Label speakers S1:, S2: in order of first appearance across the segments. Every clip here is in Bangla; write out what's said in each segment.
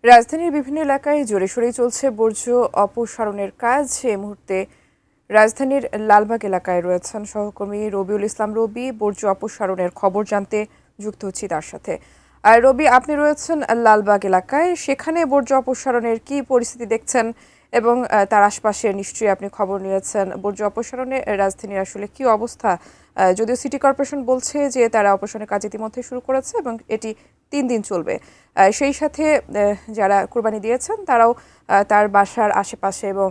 S1: রাজধানীর বিভিন্ন এলাকায় জোরেশোরেই চলছে বর্জ্য অপসারণের কাজ। এই মুহূর্তে রাজধানীর লালবাগ এলাকায় রয়েছেন সহকর্মী রবিউল ইসলাম রবি। বর্জ্য অপসারণের খবর জানতে যুক্ত হচ্ছি তার সাথে। আর রবি, আপনি রয়েছেন লালবাগ এলাকায়, সেখানে বর্জ্য অপসারণের কি পরিস্থিতি দেখছেন এবং তার আশপাশে নিশ্চয়ই আপনি খবর নিয়েছেন। বর্জ্য অপসারণে রাজধানীর আসলে কি অবস্থা? যদিও সিটি কর্পোরেশন বলছে যে তারা অপসারণের কাজ ইতিমধ্যে শুরু করেছে এবং এটি 3 দিন চলবে। সেই সাথে যারা কোরবানি দিয়েছেন তারাও তার বাসার আশেপাশে এবং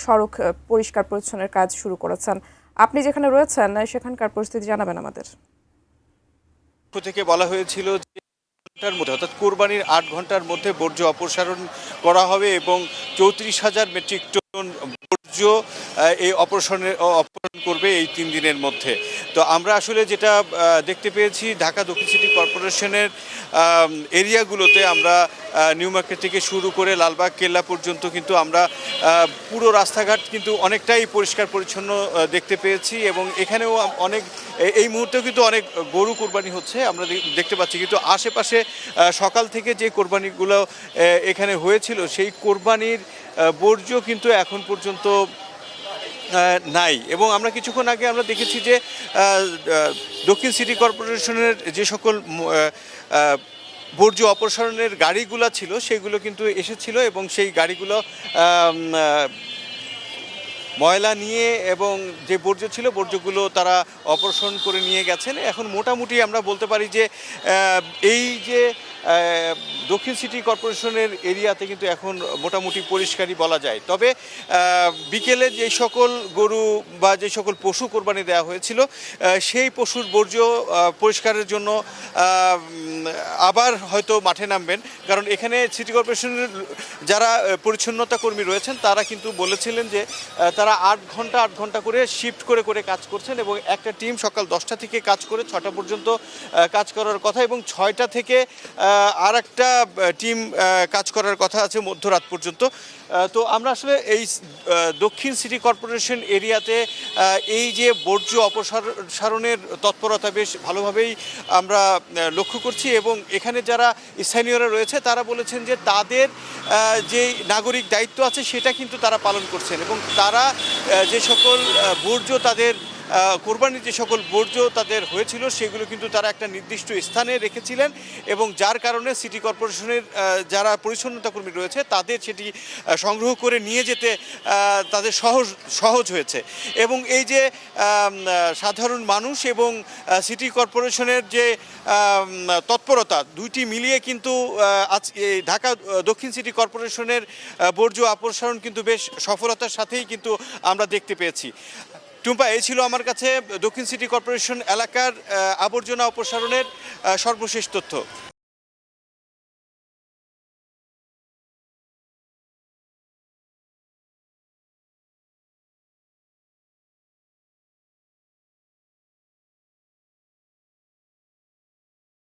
S1: সড়ক পরিষ্কার পরিচ্ছন্নের কাজ শুরু করেছেন। আপনি যেখানে রয়েছেন সেখানকার পরিস্থিতি জানাবেন আমাদের।
S2: থেকে বলা হয়েছিল যে ঘন্টার মধ্যে অর্থাৎ কোরবানির ৮ ঘন্টার মধ্যে বর্জ্য অপসারণ করা হবে এবং ৩৪,০০০ মেট্রিক টন বর্জ্য এই অপসারণ করবে এই 3 দিনের মধ্যে। তো আমরা আসলে যেটা দেখতে পেয়েছি, ঢাকা দক্ষিণ সিটি কর্পোরেশনের এরিয়াগুলোতে আমরা নিউ মার্কেট থেকে শুরু করে লালবাগ কেল্লা পর্যন্ত কিন্তু আমরা পুরো রাস্তাঘাট কিন্তু অনেকটাই পরিষ্কার পরিচ্ছন্ন দেখতে পেয়েছি এবং এখানেও অনেক এই মুহূর্তেও কিন্তু অনেক গরু কোরবানি হচ্ছে আমরা দেখতে পাচ্ছি। কিন্তু আশেপাশে সকাল থেকে যে কোরবানিগুলো এখানে হয়েছিল সেই কোরবানির বর্জ্য কিন্তু এখন পর্যন্ত নাই। এবং আমরা কিছুক্ষণ আগে আমরা দেখেছি যে দক্ষিণ সিটি কর্পোরেশনের যে সকল বর্জ্য অপসারণের গাড়িগুলো ছিল সেগুলো কিন্তু এসেছিল এবং সেই গাড়িগুলো ময়লা নিয়ে এবং যে বর্জ্য ছিল বর্জ্যগুলো তারা অপসারণ করে নিয়ে গেছেন। এখন মোটামুটি আমরা বলতে পারি যে এই যে দক্ষিণ সিটি কর্পোরেশনের এরিয়াতে কিন্তু এখন মোটামুটি পরিষ্কারই বলা যায়। তবে বিকেলে যে সকল গরু বা যে সকল পশু কোরবানি দেওয়া হয়েছিল সেই পশুর বর্জ্য পরিষ্কারের জন্য আবার হয়তো মাঠে নামবেন, কারণ এখানে সিটি কর্পোরেশনের যারা পরিচ্ছন্নতা কর্মী রয়েছেন তারা কিন্তু বলেছিলেন যে তারা ৮ ঘন্টা করে শিফট করে কাজ করছেন এবং একটা টিম সকাল 10টা থেকে কাজ করে 6টা পর্যন্ত কাজ করার কথা এবং 6টা থেকে আর একটা টিম কাজ করার কথা আছে মধ্যরাত পর্যন্ত। তো আমরা আসলে এই দক্ষিণ সিটি কর্পোরেশন এরিয়াতে এই যে বর্জ্য অপসারণের তৎপরতা বেশ ভালোভাবেই আমরা লক্ষ্য করছি এবং এখানে যারা স্থানীয়রা রয়েছে তারা বলেছেন যে তাদের যে নাগরিক দায়িত্ব আছে সেটা কিন্তু তারা পালন করছেন এবং তারা যে সকল বর্জ্য তাদের কোরবানির যে সকল বর্জ্য তাদের হয়েছিল সেগুলো কিন্তু তারা একটা নির্দিষ্ট স্থানে রেখেছিলেন এবং যার কারণে সিটি কর্পোরেশনের যারা পরিচ্ছন্নতা কর্মী রয়েছে তাদের সেটি সংগ্রহ করে নিয়ে যেতে তাদের সহজ হয়েছে। এবং এই যে সাধারণ মানুষ এবং সিটি কর্পোরেশনের যে তৎপরতা দুইটি মিলিয়ে কিন্তু আজ ঢাকা দক্ষিণ সিটি কর্পোরেশনের বর্জ্য অপসারণ কিন্তু বেশ সফলতার সাথেই কিন্তু আমরা দেখতে পেয়েছি। টুম্পা, এই ছিল আমার কাছে দক্ষিণ সিটি কর্পোরেশন এলাকার আবর্জনা অপসারণের সর্বশেষ তথ্য।